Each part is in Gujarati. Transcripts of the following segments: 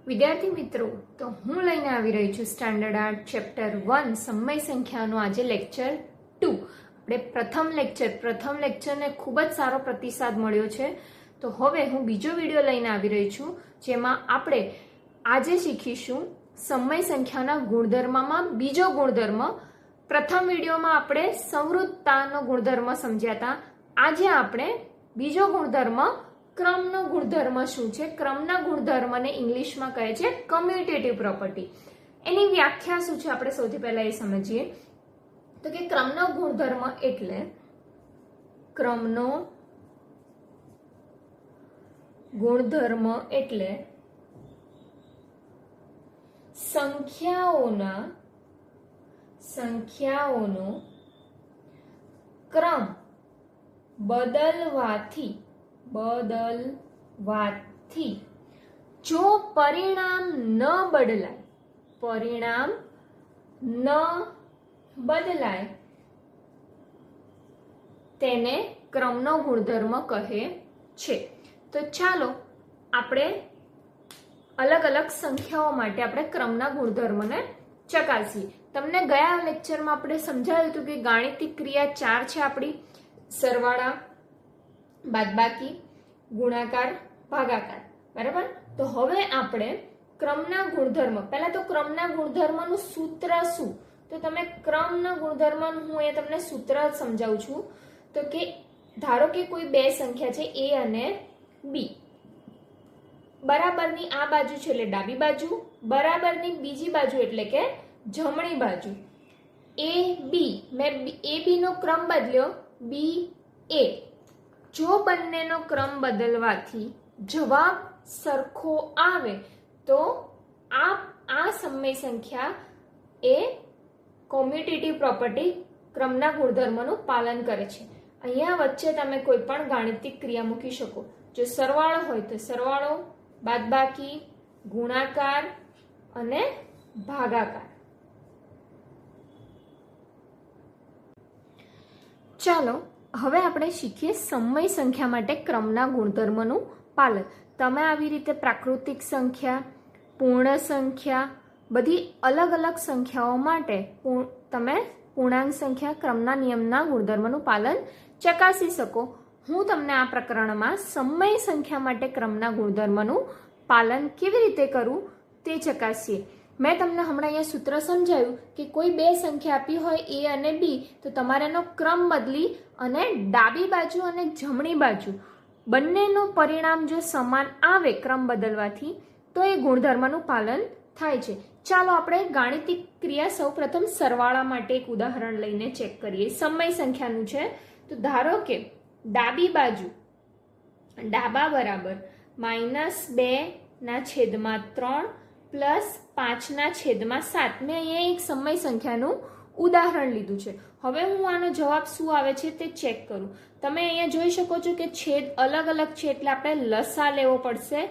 વિદ્યાર્થી મિત્રો, તો હું લઈને આવી રહી છું સ્ટાન્ડર્ડ 8 ચેપ્ટર 1 સમય સંખ્યાનો આજે લેક્ચર 2. આપણે પ્રથમ લેક્ચરને ખૂબ જ સારો પ્રતિસાદ મળ્યો છે. તો હવે હું બીજો વિડીયો લઈને આવી રહી છું, જેમાં આપણે આજે શીખીશું સમય સંખ્યાના ગુણધર્મમાં બીજો ગુણધર્મ. પ્રથમ વિડીયોમાં આપણે સંવૃત્તાનો ગુણધર્મ સમજ્યા હતા. આજે આપણે બીજો ગુણધર્મ ક્રમનો ગુણધર્મ શું છે, ક્રમના ગુણધર્મને ઇંગ્લિશમાં કહે છે કમ્યુટેટિવ પ્રોપર્ટી. એની વ્યાખ્યા શું છે આપણે સૌથી પહેલા એ સમજીએ. તો કે ક્રમનો ગુણધર્મ એટલે સંખ્યાઓનો ક્રમ બદલવાથી જો પરિણામ ન બદલાય તેને ક્રમનો ગુણધર્મ કહે છે. તો ચાલો આપણે અલગ અલગ સંખ્યાઓ માટે આપણે ક્રમના ગુણધર્મને ચકાસીએ. તમને ગયા લેક્ચરમાં આપણે સમજાવ્યું હતું કે ગાણિતિક ક્રિયા 4 છે આપણી: સરવાળા, બાદબાકી, ગુણાકાર, ભાગાકાર. બરાબર? તો હવે આપણે ક્રમના ગુણધર્મ, પહેલા તો ક્રમના ગુણધર્મનું સૂત્ર શું? તો તમે ક્રમના ગુણધર્મનું હું એ તમને સૂત્ર સમજાવું છું. તો કે ધારો કે કોઈ બે સંખ્યા છે a અને b. બરાબરની આ બાજુ છે એટલે ડાબી બાજુ, બરાબરની બીજી બાજુ એટલે કે જમણી બાજુ. a b, મેં a b નો ક્રમ બદલ્યો, b a. જો બંનેનો ક્રમ બદલવાથી જવાબ સરખો આવે તો આ સમય સંખ્યા એ કોમ્યુટેટિવ પ્રોપર્ટી ક્રમના ગુણધર્મનું પાલન કરે છે. અહીંયા વચ્ચે તમે કોઈ પણ ગાણિતિક ક્રિયા મૂકી શકો. જો સરવાળો હોય તો સરવાળો, બાદબાકી, ગુણાકાર અને ભાગાકાર. ચાલો હવે આપણે શીખીએ સમય સંખ્યા માટે ક્રમના ગુણધર્મનું પાલન. તમે આવી રીતે પ્રાકૃતિક સંખ્યા, પૂર્ણ સંખ્યા, બધી અલગ અલગ સંખ્યાઓ માટે તમે પૂર્ણાંક સંખ્યા ક્રમના નિયમના ગુણધર્મનું પાલન ચકાસી શકો. હું તમને આ પ્રકરણમાં સમય સંખ્યા માટે ક્રમના ગુણધર્મનું પાલન કેવી રીતે કરું તે ચકાસીએ. મેં તમને હમણાં અહીંયા સૂત્ર સમજાવ્યું કે કોઈ બે સંખ્યા આપી હોય a અને b, તો તમારે એનો ક્રમ બદલી અને ડાબી બાજુ અને જમણી બાજુ બંનેનું પરિણામ જો સમાન આવે ક્રમ બદલવાથી તો એ ગુણધર્મનું પાલન થાય છે. ચાલો આપણે ગાણિતિક ક્રિયા સૌપ્રથમ સરવાળા માટે એક ઉદાહરણ લઈને ચેક કરીએ. સમય સંખ્યાનું છે. તો ધારો કે ડાબી બાજુ ડાબા બરાબર -2/3 પ્લસ 5/7. મેં અહીંયા એક સમય સંખ્યાનું ઉદાહરણ લીધું છે. હવે હું આનો જવાબ શું આવે છે તે ચેક કરું. તમે અહીંયા જોઈ શકો છો કે છેદ અલગ અલગ છે એટલે આપણે લસા લેવો પડશે.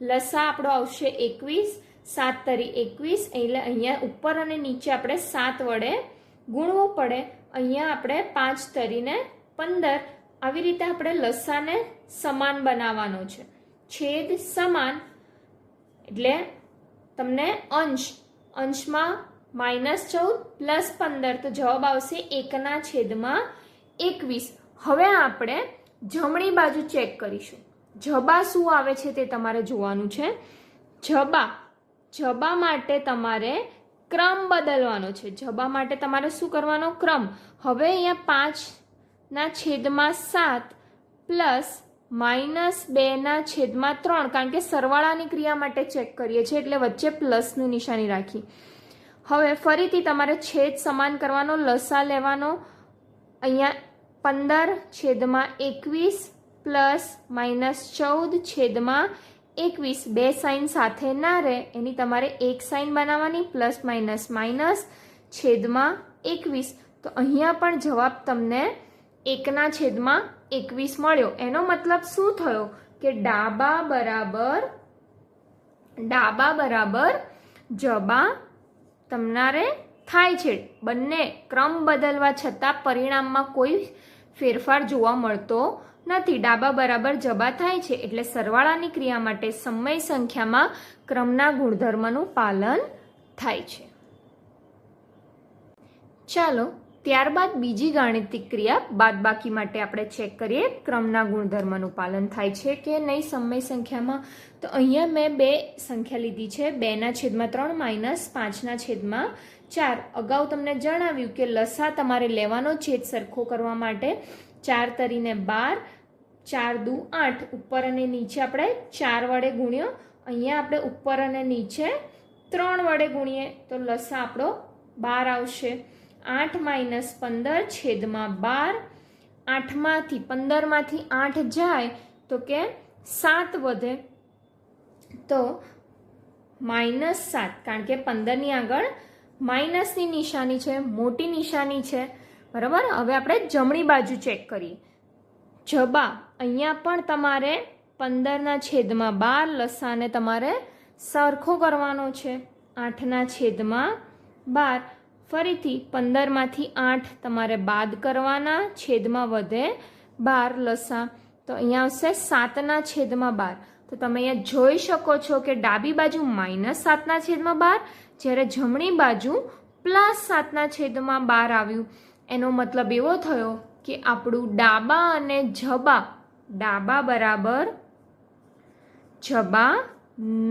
લસા આપણો આવશે 21, 7 તરી 21, એટલે અહીંયા ઉપર અને નીચે આપણે 7 વડે ગુણવું પડે. અહીંયા આપણે 5 તરીને 15. આવી રીતે આપણે લસાને સમાન બનાવવાનો છે. છેદ સમાન એટલે તમને અંશમાં -14 પ્લસ 15, તો જવાબ આવશે 1/21. હવે આપણે જમણી બાજુ ચેક કરીશું. જબા શું આવે છે તે તમારે જોવાનું છે. જબા માટે તમારે ક્રમ બદલવાનો છે. જબા માટે તમારે શું કરવાનો? ક્રમ. હવે અહીંયા 5/7 પ્લસ -2/3, કારણ કે સરવાળાની ક્રિયા માટે ચેક કરીએ છીએ એટલે વચ્ચે પ્લસની નિશાની રાખી. હવે ફરીથી તમારે છેદ સમાન કરવાનો, લસા લેવાનો. અહીંયા 15/21 પ્લસ -14/21. બે સાઇન સાથે ના રહે, એની તમારે એક સાઇન બનાવવાની, પ્લસ -/21. તો અહીંયા પણ જવાબ તમને 1/21 મળ્યો. એનો મતલબ શું થયો કે ડાબા બરાબર જબા તમારે થાય છે. બંને ક્રમ બદલવા છતાં પરિણામમાં કોઈ ફેરફાર જોવા મળતો નથી. ડાબા બરાબર જબા થાય છે એટલે સરવાળાની ક્રિયા માટે સમય સંખ્યામાં ક્રમના ગુણધર્મનું પાલન થાય છે. ચાલો ત્યારબાદ બીજી ગાણિતિક ક્રિયા બાદબાકી માટે આપણે ચેક કરીએ ક્રમના ગુણધર્મનું પાલન થાય છે કે નહીં સમય સંખ્યામાં. તો અહીંયા મેં બે સંખ્યા લીધી છે, 2/3 માઇનસ 5/4. અગાઉ તમને જણાવ્યું કે લસા તમારે લેવાનો છેદ સરખો કરવા માટે 4 તરીને 12, 4 દુ 8, ઉપર અને નીચે આપણે 4 વડે ગુણ્યો. અહીંયા આપણે ઉપર અને નીચે 3 વડે ગુણીએ તો લસા આપણો 12 આવશે. 8 માઇનસ 15 છેદમાં 12. 8માંથી 15માંથી 8 જાય તો કે 7 વધે તો -7, કારણ કે 15ની આગળ માઇનસની નિશાની છે, મોટી નિશાની છે, બરાબર. હવે આપણે જમણી બાજુ ચેક કરીએ. જબા અહીંયા પણ તમારે 15/12 લસાને તમારે સરખો કરવાનો છે. 8/12. ફરીથી 15માંથી 8 તમારે બાદ કરવાના, છેદમાં વધે 12 લસા, તો અહીંયા આવશે 7/12. તો તમે અહીંયા જોઈ શકો છો કે ડાબી બાજુ -7/12 જ્યારે જમણી બાજુ +7/12 આવ્યું. એનો મતલબ એવો થયો કે આપણું ડાબા અને જબા, ડાબા બરાબર જબા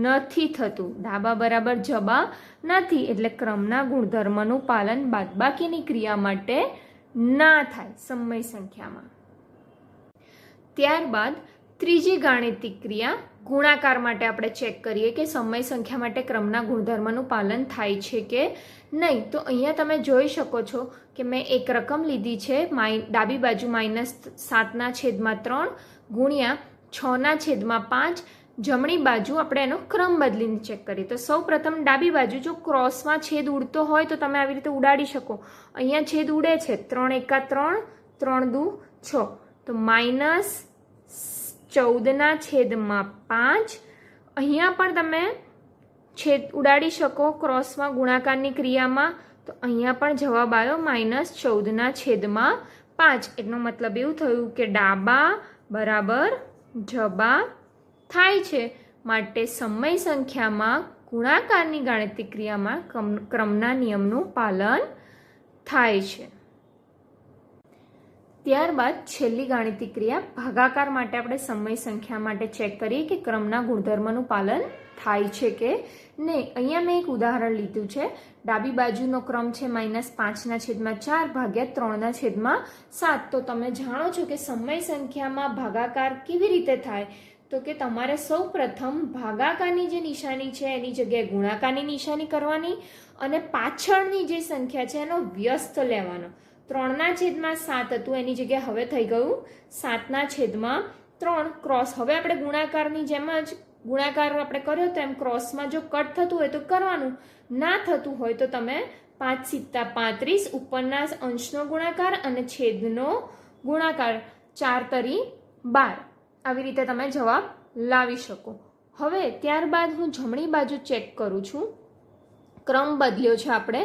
નથી થતું, ડાબા બરાબર જબા નથી, એટલે ક્રમના ગુણધર્મનું પાલન બાદબાકીની ક્રિયા માટે ના થાય સમય સંખ્યામાં. ત્યારબાદ ત્રીજી ગાણિતિક ક્રિયા ગુણાકાર માટે આપણે ચેક કરીએ કે સમય સંખ્યા માટે ક્રમના ગુણધર્મનું પાલન થાય છે કે નહીં. તો અહીંયા તમે જોઈ શકો છો કે મેં એક રકમ લીધી છે, ડાબી બાજુ -7/3 ગુણ્યા 6/5. જમણી બાજુ આપણે એનો ક્રમ બદલીને ચેક કરીએ. તો સૌ પ્રથમ ડાબી બાજુ જો ક્રોસમાં છેદ ઉડતો હોય તો તમે આવી રીતે ઉડાડી શકો. અહીંયા છેદ ઉડે છે, 3 × 3, 3 દુ 6, તો -14/5. અહીંયા પણ તમે છેદ ઉડાડી શકો ક્રોસમાં ગુણાકારની ક્રિયામાં. તો અહીંયા પણ જવાબ આવ્યો -14/5. એનો મતલબ એવું થયું કે ડાબા બરાબર જબા થાય છે, માટે સમય સંખ્યામાં ગુણાકારની ગાણિતિક ક્રિયામાં ક્રમના નિયમનું પાલન થાય છે. ત્યારબાદ છેલ્લી ગાણિતિક ક્રિયા ભાગાકાર માટે આપણે સમય સંખ્યા માટે ચેક કરીએ કે ક્રમના ગુણધર્મનું પાલન થાય છે કે નહીં. અહીંયા મેં એક ઉદાહરણ લીધું છે. ડાબી બાજુનો ક્રમ છે -5/4 ભાગ્યા 3/7. તો તમે જાણો છો કે સમય સંખ્યામાં ભાગાકાર કેવી રીતે થાય. તો કે તમારે સૌ પ્રથમ ભાગાકારની જે નિશાની છે એની જગ્યાએ ગુણાકારની નિશાની કરવાની અને પાછળની જે સંખ્યા છે એનો વ્યસ્ત લેવાનો. 3/7 હતું એની જગ્યાએ હવે થઈ ગયું 7/3 ક્રોસ. હવે આપણે ગુણાકારની જેમ જ ગુણાકાર આપણે કર્યો તો એમ ક્રોસમાં જો કટ થતું હોય તો કરવાનું, ના થતું હોય તો તમે 5 × 35 ઉપરના અંશનો ગુણાકાર અને છેદનો ગુણાકાર 4 તરી 12. આવી રીતે તમે જવાબ લાવી શકો. હવે ત્યારબાદ હું જમણી બાજુ ચેક કરું છું. ક્રમ બદલ્યો છે આપણે,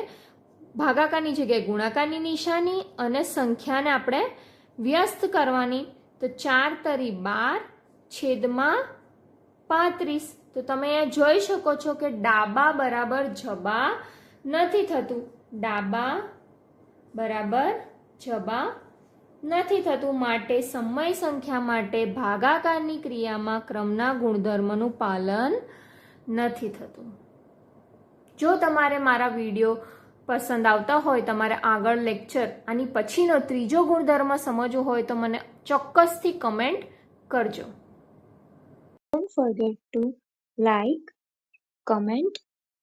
ભાગાકારની જગ્યાએ ગુણાકારની નિશાની અને સંખ્યાને આપણે વ્યસ્ત કરવાની. તો 4 તરી 12 છેદમાં 35. તો તમે અહીંયા જોઈ શકો છો કે ડાબા બરાબર જબા નથી થતું, ડાબા બરાબર જબા નથી થતું, માટે સમય સંખ્યા માટે ભાગાકારની ક્રિયામાં ક્રમના ગુણધર્મનું પાલન નથી થતું. જો તમારે મારા વિડીયો પસંદ આવતા હોય, તમારે આગળ લેક્ચર આની પછીનો ત્રીજો ગુણધર્મ સમજવો હોય તો મને ચોક્કસથી કમેન્ટ કરજો. Don't forget to like, comment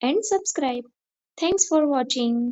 and subscribe. Thanks for watching.